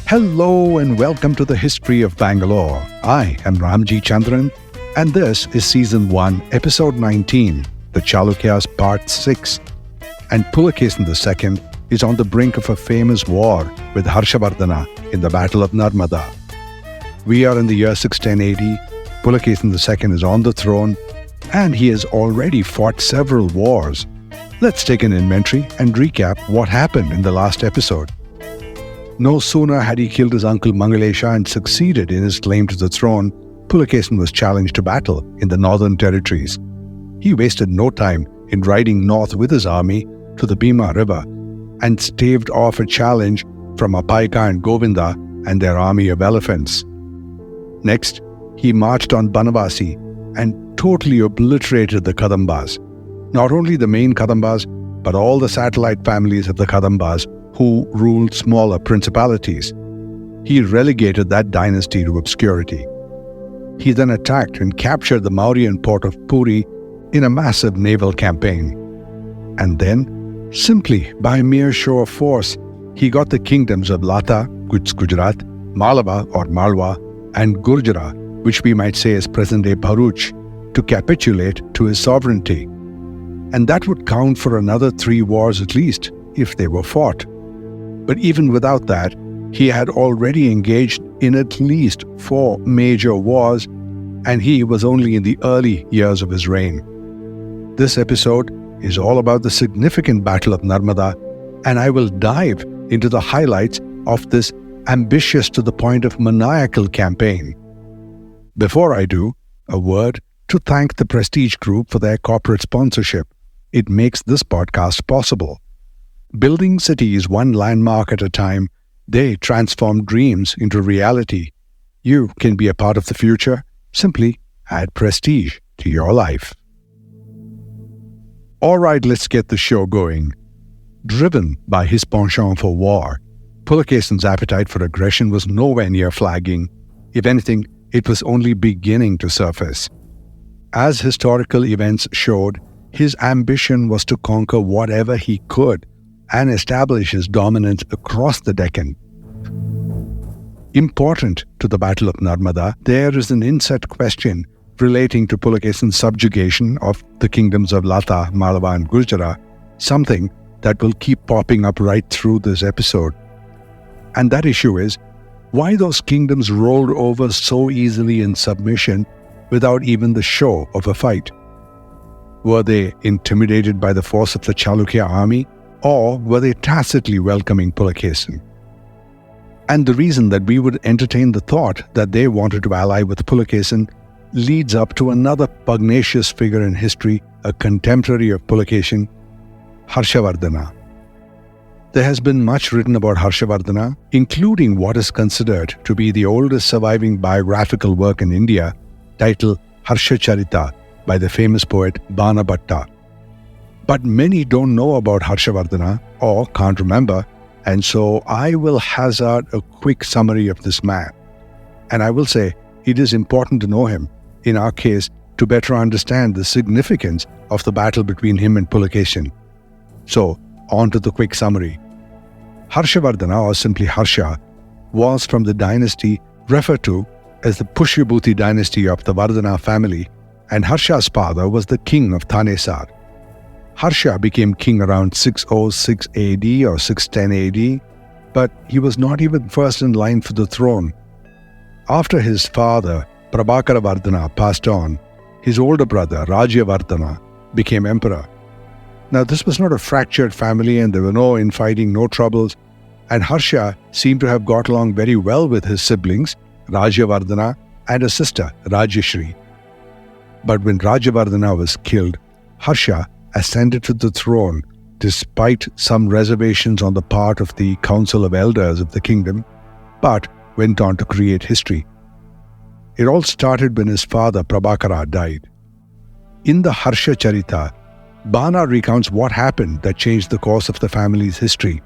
Hello and welcome to the History of Bangalore. I am Ramjee Chandran and this is Season 1, Episode 19, the Chalukyas Part 6. And Pulakesin II is on the brink of a famous war with Harshavardhana in the Battle of Narmada. We are in the year 610 AD, Pulakesin II is on the throne and he has already fought several wars. Let's take an inventory and recap what happened in the last episode. No sooner had he killed his uncle Mangalesha and succeeded in his claim to the throne, Pulakesin was challenged to battle in the northern territories. He wasted no time in riding north with his army to the Bhima river and staved off a challenge from Apaika and Govinda and their army of elephants. Next, he marched on Banavasi and totally obliterated the Kadambas. Not only the main Kadambas, but all the satellite families of the Kadambas who ruled smaller principalities. He relegated that dynasty to obscurity. He then attacked and captured the Mauryan port of Puri in a massive naval campaign. And then, simply by mere show of force, he got the kingdoms of Latha, Gujarat, Malava or Malwa, and Gurjara, which we might say is present-day Bharuch, to capitulate to his sovereignty. And that would count for another 3 wars at least, if they were fought. But even without that, he had already engaged in at least 4 major wars, and he was only in the early years of his reign. This episode is all about the significant Battle of Narmada, and I will dive into the highlights of this ambitious to the point of maniacal campaign. Before I do, a word to thank the Prestige Group for their corporate sponsorship. It makes this podcast possible. Building cities one landmark at a time, they transform dreams into reality. You can be a part of the future. Simply add prestige to your life. All right, let's get the show going. Driven by his penchant for war, Pulakesin's appetite for aggression was nowhere near flagging. If anything, it was only beginning to surface. As historical events showed, his ambition was to conquer whatever he could and establish his dominance across the Deccan. Important to the Battle of Narmada, there is an inset question relating to Pulakesin's subjugation of the kingdoms of Latha, Malava and Gurjara, something that will keep popping up right through this episode. And that issue is, why those kingdoms rolled over so easily in submission without even the show of a fight? Were they intimidated by the force of the Chalukya army, or were they tacitly welcoming Pulakesin? And the reason that we would entertain the thought that they wanted to ally with Pulakesin leads up to another pugnacious figure in history, a contemporary of Pulakesin, Harshavardhana. There has been much written about Harshavardhana, including what is considered to be the oldest surviving biographical work in India, titled Harsha-Charita by the famous poet Bana Bhatta. But many don't know about Harshavardhana or can't remember, and so I will hazard a quick summary of this man. And I will say it is important to know him, in our case, to better understand the significance of the battle between him and Pulakesin. So, on to the quick summary. Harshavardhana, or simply Harsha, was from the dynasty referred to as the Pushyabhuti dynasty of the Vardhana family, and Harsha's father was the king of Thanesar. Harsha became king around 606 AD or 610 AD, but he was not even first in line for the throne. After his father, Prabhakaravardhana, passed on, his older brother, Rajyavardhana, became emperor. Now, this was not a fractured family and there were no infighting, no troubles, and Harsha seemed to have got along very well with his siblings, Rajyavardhana, and a sister, Rajyashri. But when Rajyavardhana was killed, Harsha ascended to the throne despite some reservations on the part of the council of elders of the kingdom, but went on to create history. It all started when his father Prabhakara died. In the Harsha-Charita, Bana recounts what happened that changed the course of the family's history.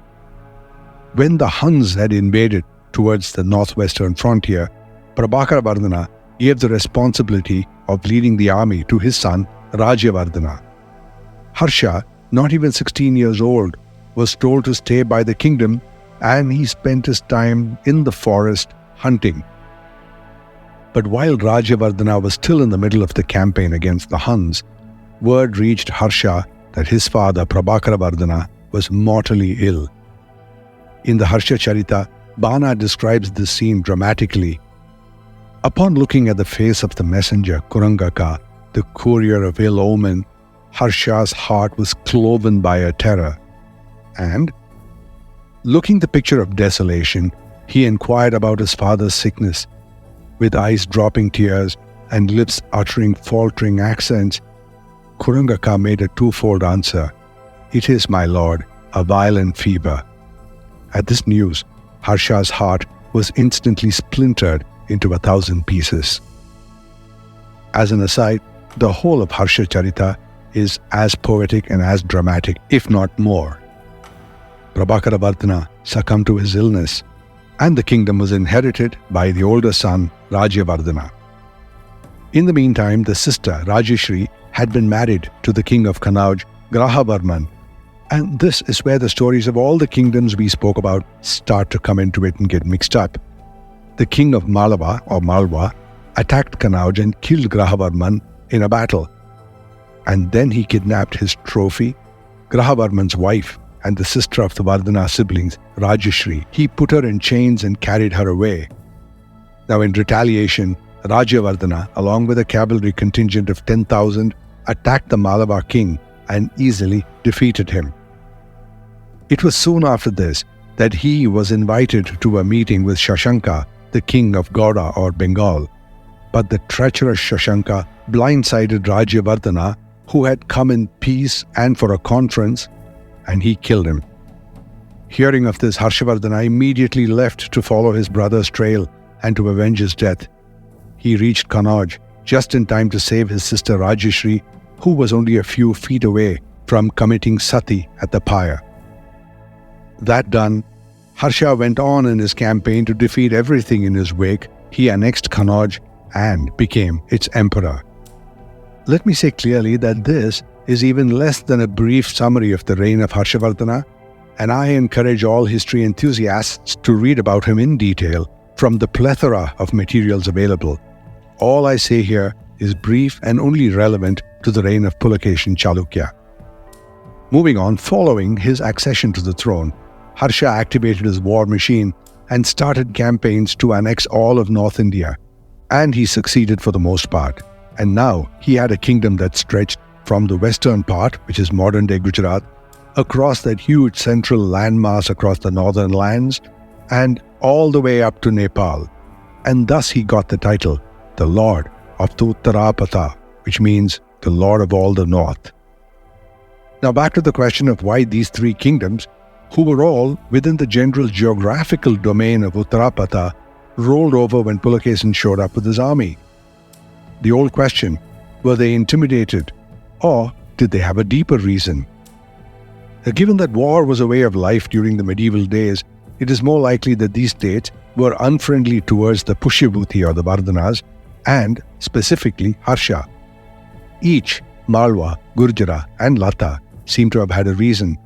When the Huns had invaded towards the northwestern frontier, Prabhakaravardhana gave the responsibility of leading the army to his son Rajyavardhana. Harsha, not even 16 years old, was told to stay by the kingdom, and he spent his time in the forest hunting. But while Rajyavardhana was still in the middle of the campaign against the Huns, word reached Harsha that his father Prabhakaravardhana was mortally ill. In the Harsha-Charita, Bana describes this scene dramatically. Upon looking at the face of the messenger Kurangaka, the courier of ill omen, Harsha's heart was cloven by a terror. And, looking the picture of desolation, he inquired about his father's sickness. With eyes dropping tears and lips uttering faltering accents, Kurangaka made a twofold answer. "It is, my lord, a violent fever." At this news, Harsha's heart was instantly splintered into 1,000 pieces. As an aside, the whole of Harsha-Charita is as poetic and as dramatic, if not more. Prabhakaravardhana succumbed to his illness, and the kingdom was inherited by the older son, Rajyavardhana. In the meantime, the sister, Rajeshri, had been married to the king of Kannauj, Grahavarman, and this is where the stories of all the kingdoms we spoke about start to come into it and get mixed up. The king of Malava, or Malwa, attacked Kannauj and killed Grahavarman in a battle. And then he kidnapped his trophy, Grahavarman's wife, and the sister of the Vardhana siblings, Rajeshri. He put her in chains and carried her away. Now in retaliation, Rajyavardhana, along with a cavalry contingent of 10,000, attacked the Malava king and easily defeated him. It was soon after this that he was invited to a meeting with Shashanka, the king of Gauda or Bengal. But the treacherous Shashanka blindsided Rajyavardhana, who had come in peace and for a conference, and he killed him. Hearing of this, Harshavardhana immediately left to follow his brother's trail and to avenge his death. He reached Kannauj just in time to save his sister Rajeshri, who was only a few feet away from committing sati at the pyre. That done, Harsha went on in his campaign to defeat everything in his wake. He annexed Kannauj and became its emperor. Let me say clearly that this is even less than a brief summary of the reign of Harshavardhana, and I encourage all history enthusiasts to read about him in detail from the plethora of materials available. All I say here is brief and only relevant to the reign of Pulakesin Chalukya. Moving on, following his accession to the throne, Harsha activated his war machine and started campaigns to annex all of North India, and he succeeded for the most part. And now he had a kingdom that stretched from the western part, which is modern-day Gujarat, across that huge central landmass across the northern lands, and all the way up to Nepal. And thus he got the title, the Lord of the Uttarapatha, which means the Lord of all the North. Now back to the question of why these three kingdoms, who were all within the general geographical domain of Uttarapatha, rolled over when Pulakesin showed up with his army. The old question, were they intimidated, or did they have a deeper reason? Now, given that war was a way of life during the medieval days, it is more likely that these states were unfriendly towards the Pushyabhuti or the Vardhanas, and specifically Harsha. Each, Malwa, Gurjara and Lata, seem to have had a reason,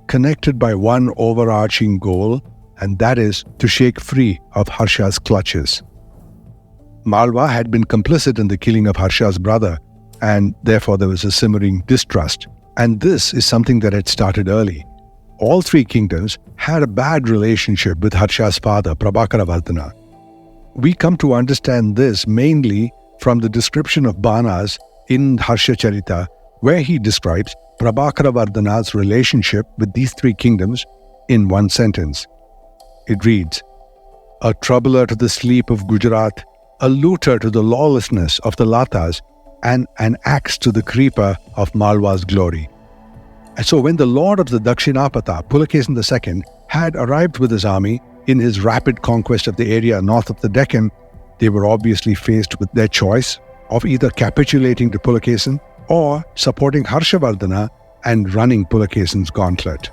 connected by one overarching goal, and that is to shake free of Harsha's clutches. Malwa had been complicit in the killing of Harsha's brother, and therefore there was a simmering distrust. And this is something that had started early. All three kingdoms had a bad relationship with Harsha's father, Prabhakaravardhana. We come to understand this mainly from the description of Bana's in Harsha-Charita, where he describes Prabhakaravardhana's relationship with these three kingdoms in one sentence. It reads, "A troubler to the sleep of Gujarat, a looter to the lawlessness of the Latas, and an axe to the creeper of Malwa's glory." And so when the lord of the Dakshinapatha, Pulakesin II, had arrived with his army in his rapid conquest of the area north of the Deccan, they were obviously faced with their choice of either capitulating to Pulakesin or supporting Harshavardhana and running Pulakesin's gauntlet.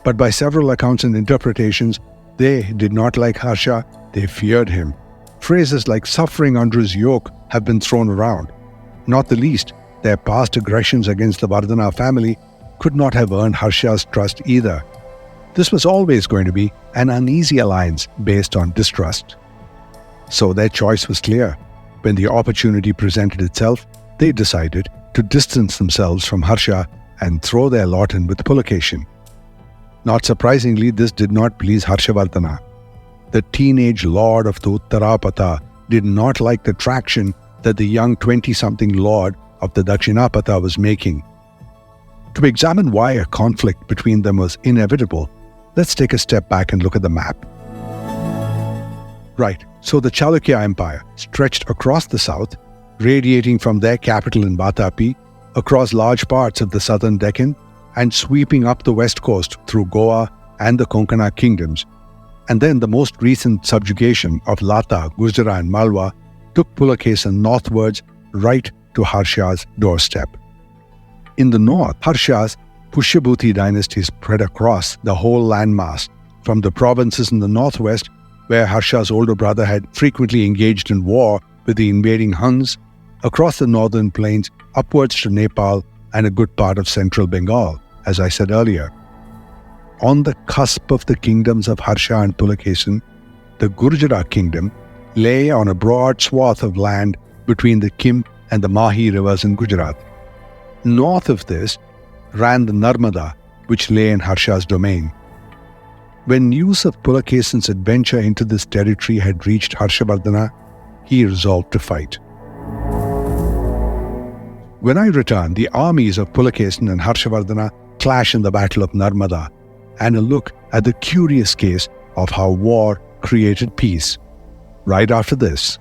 But by several accounts and interpretations, they did not like Harsha, they feared him. phrases like suffering under his yoke have been thrown around. Not the least, their past aggressions against the Vardhana family could not have earned Harsha's trust either. This was always going to be an uneasy alliance based on distrust. So their choice was clear. When the opportunity presented itself, they decided to distance themselves from Harsha and throw their lot in with Pulakesin. Not surprisingly, this did not please Harshavardhana. The teenage lord of the Uttarapatha did not like the traction that the young 20-something lord of the Dakshinapatha was making. To examine why a conflict between them was inevitable, let's take a step back and look at the map. Right, so the Chalukya Empire stretched across the south, radiating from their capital in Vatapi, across large parts of the southern Deccan, and sweeping up the west coast through Goa and the Konkana kingdoms. And then the most recent subjugation of Lata, Gujra and Malwa took Pulakesin northwards right to Harsha's doorstep. In the north, Harsha's Pushyabhuti dynasty spread across the whole landmass, from the provinces in the northwest, where Harsha's older brother had frequently engaged in war with the invading Huns, across the northern plains, upwards to Nepal and a good part of central Bengal, as I said earlier. On the cusp of the kingdoms of Harsha and Pulakesin, the Gurjara kingdom lay on a broad swath of land between the Kim and the Mahi rivers in Gujarat. North of this ran the Narmada, which lay in Harsha's domain. When news of Pulakesin's adventure into this territory had reached Harshavardhana, he resolved to fight. When I return, the armies of Pulakesin and Harshavardhana clash in the Battle of Narmada, and a look at the curious case of how war created peace. Right after this.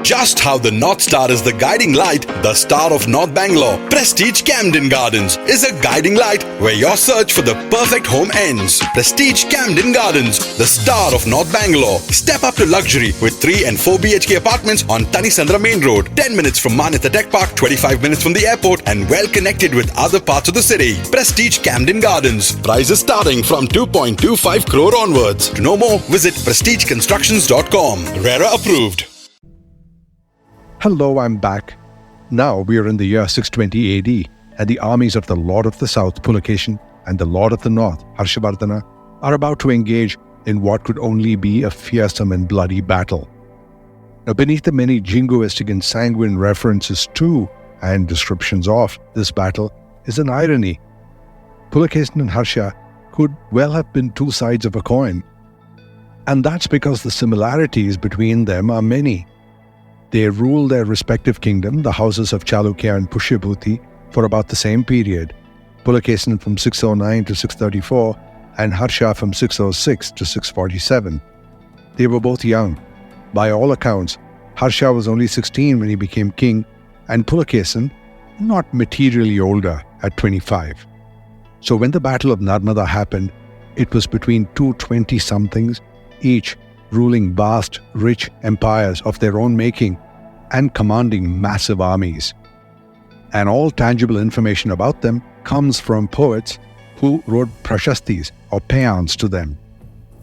Just how the North Star is the guiding light, the star of North Bangalore, Prestige Camden Gardens is a guiding light where your search for the perfect home ends. Prestige Camden Gardens, the star of North Bangalore. Step up to luxury with 3 and 4 BHK apartments on Tanisandra Main Road, 10 minutes from Manyata Tech Park, 25 minutes from the airport, and well connected with other parts of the city. Prestige Camden Gardens. Prices starting from 2.25 crore onwards. To know more, visit prestigeconstructions.com. RERA approved. Hello, I'm back. Now we are in the year 620 AD, and the armies of the Lord of the South, Pulakesin, and the Lord of the North, Harshavardhana, are about to engage in what could only be a fearsome and bloody battle. Now, beneath the many jingoistic and sanguine references to and descriptions of this battle is an irony. Pulakesin and Harsha could well have been two sides of a coin, and that's because the similarities between them are many. They ruled their respective kingdom, the houses of Chalukya and Pushyabhuti, for about the same period, Pulakesin from 609 to 634 and Harsha from 606 to 647. They were both young. By all accounts, Harsha was only 16 when he became king, and Pulakesin not materially older at 25. So when the Battle of Narmada happened, it was between two 20-somethings, each ruling vast, rich empires of their own making and commanding massive armies. And all tangible information about them comes from poets who wrote prashastis or paeans to them.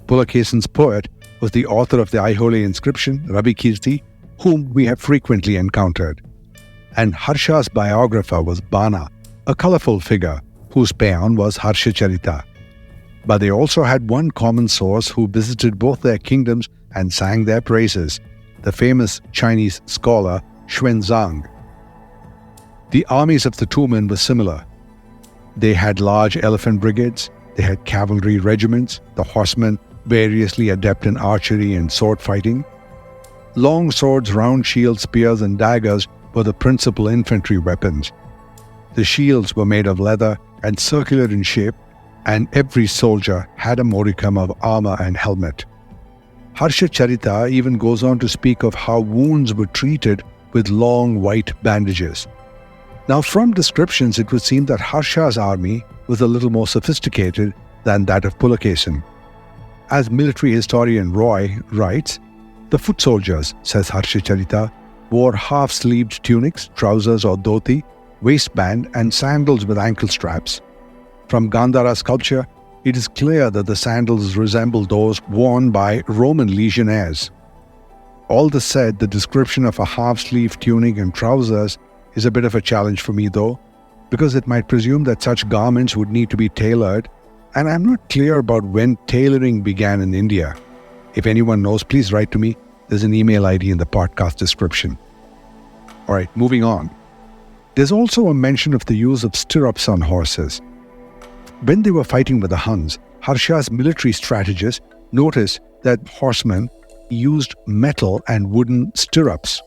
Pulakesin's poet was the author of the Aihole inscription, Ravi Kirti, whom we have frequently encountered. And Harsha's biographer was Bana, a colorful figure whose paean was Harsha-Charita. But they also had one common source who visited both their kingdoms and sang their praises, the famous Chinese scholar Xuanzang. The armies of the two men were similar. They had large elephant brigades, they had cavalry regiments, the horsemen variously adept in archery and sword fighting. Long swords, round shields, spears, and daggers were the principal infantry weapons. The shields were made of leather and circular in shape, and every soldier had a modicum of armor and helmet. Harsha-Charita even goes on to speak of how wounds were treated with long white bandages. Now, from descriptions, it would seem that Harsha's army was a little more sophisticated than that of Pulakesin. As military historian Roy writes, the foot soldiers, says Harsha-Charita, wore half-sleeved tunics, trousers or dhoti, waistband, and sandals with ankle straps. From Gandhara sculpture, it is clear that the sandals resemble those worn by Roman legionnaires. All this said, the description of a half-sleeve tunic and trousers is a bit of a challenge for me though, because it might presume that such garments would need to be tailored, and I'm not clear about when tailoring began in India. If anyone knows, please write to me. There's an email ID in the podcast description. Alright, moving on. There's also a mention of the use of stirrups on horses. When they were fighting with the Huns, Harsha's military strategists noticed that horsemen used metal and wooden stirrups.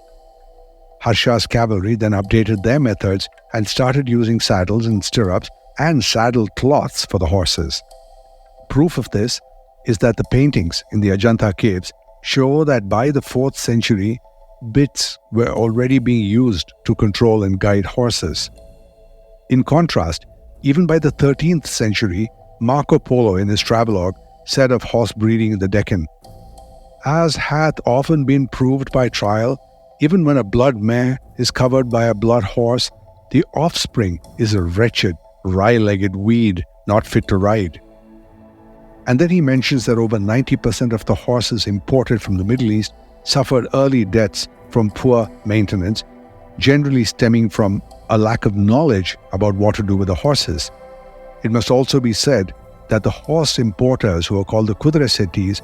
Harsha's cavalry then updated their methods and started using saddles and stirrups and saddle cloths for the horses. Proof of this is that the paintings in the Ajanta caves show that by the 4th century, bits were already being used to control and guide horses. In contrast, even by the 13th century, Marco Polo in his travelogue said of horse breeding in the Deccan, "As hath often been proved by trial, even when a blood mare is covered by a blood horse, the offspring is a wretched, wry-legged weed not fit to ride." And then he mentions that over 90% of the horses imported from the Middle East suffered early deaths from poor maintenance, generally stemming from a lack of knowledge about what to do with the horses. It must also be said that the horse importers, who are called the Kudra Settis,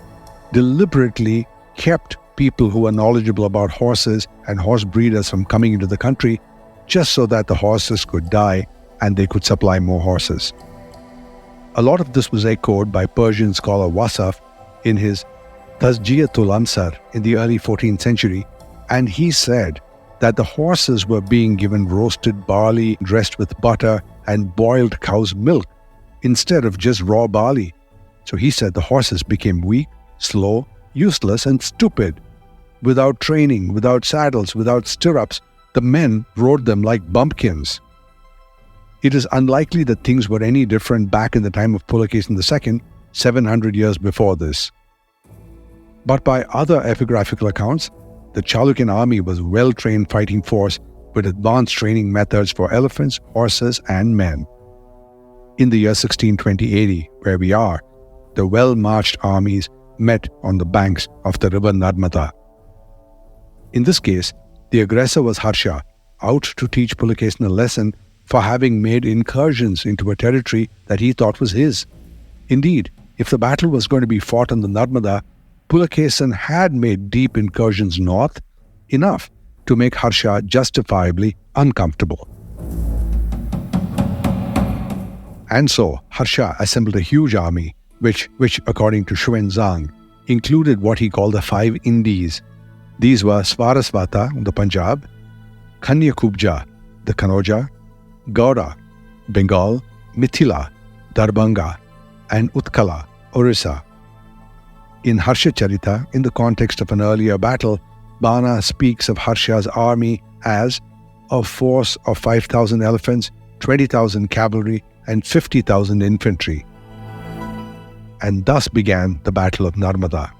deliberately kept people who were knowledgeable about horses and horse breeders from coming into the country just so that the horses could die and they could supply more horses. A lot of this was echoed by Persian scholar Wasaf in his Tasjiyatul Ansar in the early 14th century, and he said that the horses were being given roasted barley dressed with butter and boiled cow's milk instead of just raw barley. So he said the horses became weak, slow, useless, and stupid. Without training, without saddles, without stirrups, the men rode them like bumpkins. It is unlikely that things were any different back in the time of Pulakesin II, 700 years before this. But by other epigraphical accounts, the Chalukyan army was a well-trained fighting force with advanced training methods for elephants, horses, and men. In the year 1620 AD, where we are, the well-marched armies met on the banks of the river Narmada. In this case, the aggressor was Harsha, out to teach Pulakesin a lesson for having made incursions into a territory that he thought was his. Indeed, if the battle was going to be fought on the Narmada, Pulakesin had made deep incursions north, enough to make Harsha justifiably uncomfortable. And so, Harsha assembled a huge army, which according to Xuanzang, included what he called the 5 Indies. These were Sarasvata, the Punjab, Kanyakubja, the Kanoja, Gauda, Bengal, Mithila, Darbhanga, and Utkala, Orissa. In Harsha-Charita, in the context of an earlier battle, Bana speaks of Harsha's army as a force of 5,000 elephants, 20,000 cavalry, and 50,000 infantry. And thus began the Battle of Narmada.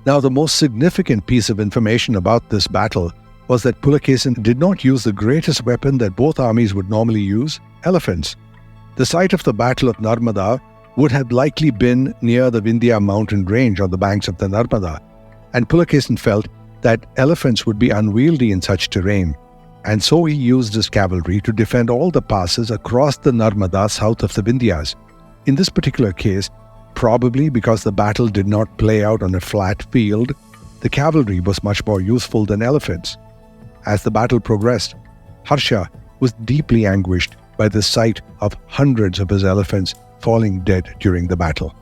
Now, the most significant piece of information about this battle was that Pulakesin did not use the greatest weapon that both armies would normally use, elephants. The site of the Battle of Narmada would have likely been near the Vindhya mountain range on the banks of the Narmada, and Pulakesin felt that elephants would be unwieldy in such terrain, and so he used his cavalry to defend all the passes across the Narmada south of the Vindhyas. In this particular case, probably because the battle did not play out on a flat field, the cavalry was much more useful than elephants. As the battle progressed, Harsha was deeply anguished by the sight of hundreds of his elephants falling dead during the battle,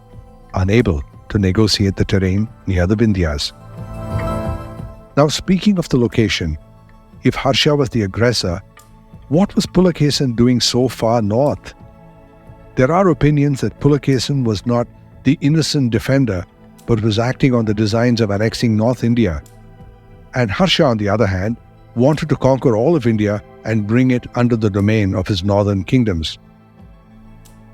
unable to negotiate the terrain near the Vindhyas. Now, speaking of the location, if Harsha was the aggressor, what was Pulakesin doing so far north? There are opinions that Pulakesin was not the innocent defender, but was acting on the designs of annexing North India. And Harsha, on the other hand, wanted to conquer all of India and bring it under the domain of his northern kingdoms.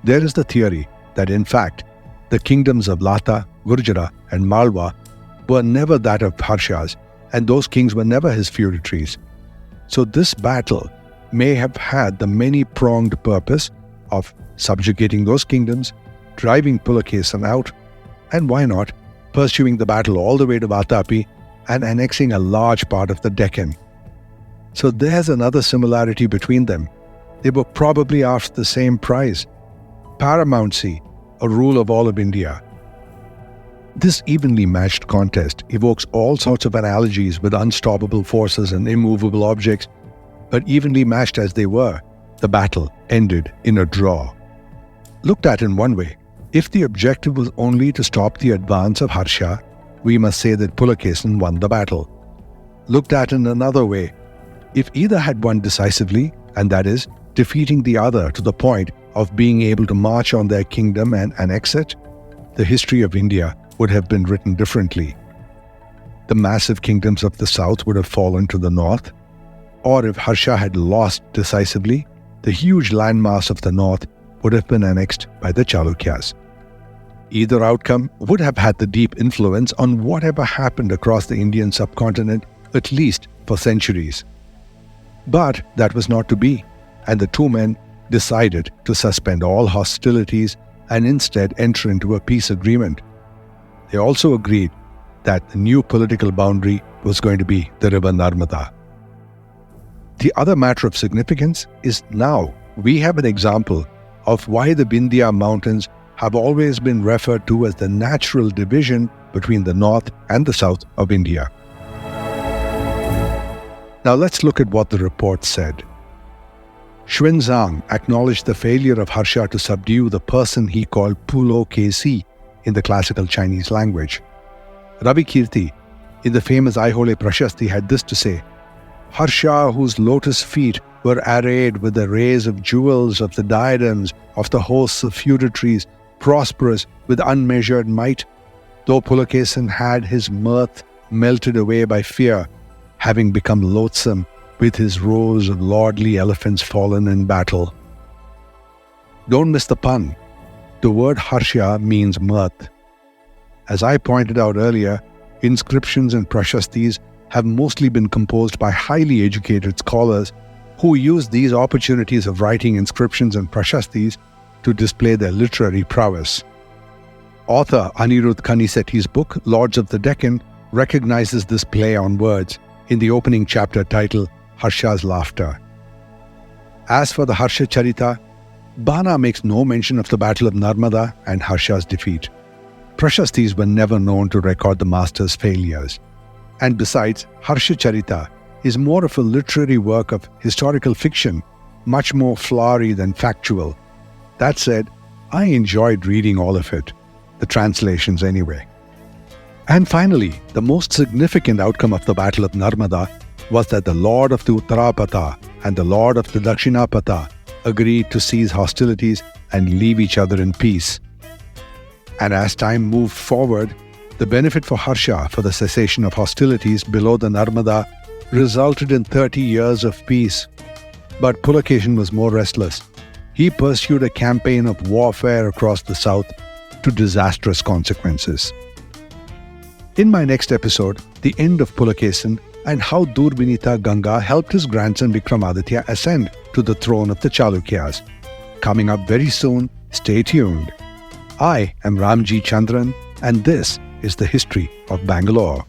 There is the theory that, in fact, the kingdoms of Lata, Gurjara, and Malwa were never that of Harsha's, and those kings were never his feudatories. So this battle may have had the many-pronged purpose of subjugating those kingdoms, driving Pulakesin out, and why not, pursuing the battle all the way to Vatapi and annexing a large part of the Deccan. So there's another similarity between them. They were probably after the same prize: paramountcy, a rule of all of India. This evenly matched contest evokes all sorts of analogies with unstoppable forces and immovable objects, but evenly matched as they were, the battle ended in a draw. Looked at in one way, if the objective was only to stop the advance of Harsha, we must say that Pulakesin won the battle. Looked at in another way, if either had won decisively, and that is, defeating the other to the point of being able to march on their kingdom and annex it, the history of India would have been written differently. The massive kingdoms of the south would have fallen to the north, or if Harsha had lost decisively, the huge landmass of the north would have been annexed by the Chalukyas. Either outcome would have had the deep influence on whatever happened across the Indian subcontinent, at least for centuries. But that was not to be, and the two men decided to suspend all hostilities and instead enter into a peace agreement. They also agreed that the new political boundary was going to be the river Narmada. The other matter of significance is now we have an example of why the Vindhya mountains have always been referred to as the natural division between the north and the south of India. Now let's look at what the report said. Xuanzang acknowledged the failure of Harsha to subdue the person he called Pulakesi in the classical Chinese language. Ravi Kirti, in the famous Aihole Prashasti, had this to say: Harsha, whose lotus feet were arrayed with the rays of jewels of the diadems of the hosts of feudatories, prosperous with unmeasured might, though Pulakesin had his mirth melted away by fear, having become loathsome with his rows of lordly elephants fallen in battle. Don't miss the pun. The word Harsha means mirth. As I pointed out earlier, inscriptions and prashastis have mostly been composed by highly educated scholars who use these opportunities of writing inscriptions and prashastis to display their literary prowess. Author Anirudh Kanisetti's book, Lords of the Deccan, recognizes this play on words in the opening chapter titled Harsha's Laughter. As for the Harsha Charita, Bana makes no mention of the Battle of Narmada and Harsha's defeat. Prashastis were never known to record the master's failures. And besides, Harsha Charita is more of a literary work of historical fiction, much more flowery than factual. That said, I enjoyed reading all of it, the translations anyway. And finally, the most significant outcome of the Battle of Narmada was that the Lord of the Uttarapata and the Lord of the Dakshinapata agreed to cease hostilities and leave each other in peace. And as time moved forward, the benefit for Harsha for the cessation of hostilities below the Narmada resulted in 30 years of peace. But Pulakesin was more restless. He pursued a campaign of warfare across the south to disastrous consequences. In my next episode, the end of Pulakesin and how Durbinita Ganga helped his grandson Vikramaditya ascend to the throne of the Chalukyas. Coming up very soon, stay tuned. I am Ramjee Chandran, and this is the History of Bangalore.